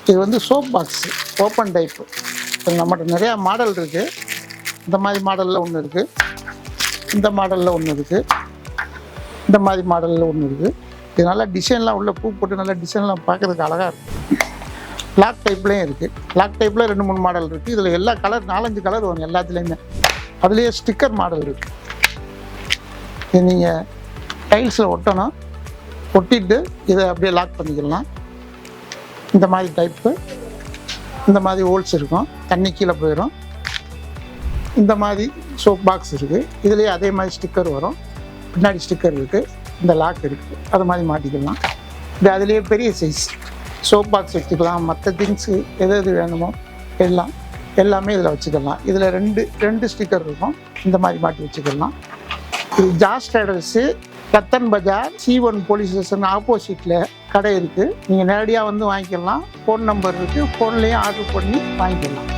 இது வந்து soap box open type. நம்மகிட்ட நிறையா மாடல் இருக்குது. இந்த மாதிரி மாடலில் ஒன்று இருக்குது, இந்த மாடலில் ஒன்று இருக்குது, இந்த மாதிரி மாடலில் ஒன்று இருக்குது. இது நல்லா டிசைன்லாம் உள்ள பூ போட்டு நல்லா டிசைன்லாம் பார்க்குறதுக்கு அழகாக இருக்குது. லாக் டைப்லேயும் இருக்குது. லாக் டைப்பில் 2-3 மாடல் இருக்குது. இதில் எல்லா கலர் 4-5 கலர் வரும் எல்லாத்துலேயுமே. அதுலேயே ஸ்டிக்கர் மாடல் இருக்குது. இது நீங்கள் டைல்ஸில் ஒட்டணும், ஒட்டிட்டு இதை அப்படியே லாக் பண்ணிக்கலாம். இந்த மாதிரி டைப்பு, இந்த மாதிரி ஹோல்ஸ் இருக்கும், தண்ணி கீழே போயிடும். இந்த மாதிரி சோப் பாக்ஸ் இருக்குது. இதுலேயே அதே மாதிரி ஸ்டிக்கர் வரும், பின்னாடி ஸ்டிக்கர் இருக்குது, இந்த லாக் இருக்குது, அது மாதிரி மாட்டிக்கலாம். இது அதுலேயே பெரிய சைஸ் சோப் பாக்ஸ் வச்சுக்கலாம். மற்ற திங்ஸு எது வேணுமோ எல்லாமே இதில் வச்சுக்கலாம். இதில் ரெண்டு ஸ்டிக்கர் இருக்கும், இந்த மாதிரி மாட்டி வச்சுக்கலாம். இது ஜாஸ் ட்ரேடர்ஸு, ரத்தன் பஜார், C1 போலீஸ் ஸ்டேஷன் ஆப்போசிட்டில் கடை இருக்குது. நீங்கள் நேரடியாக வந்து வாங்கிக்கலாம். ஃபோன் நம்பர் இருக்குது, ஃபோன்லேயும் ஆர்டர் பண்ணி வாங்கிக்கலாம்.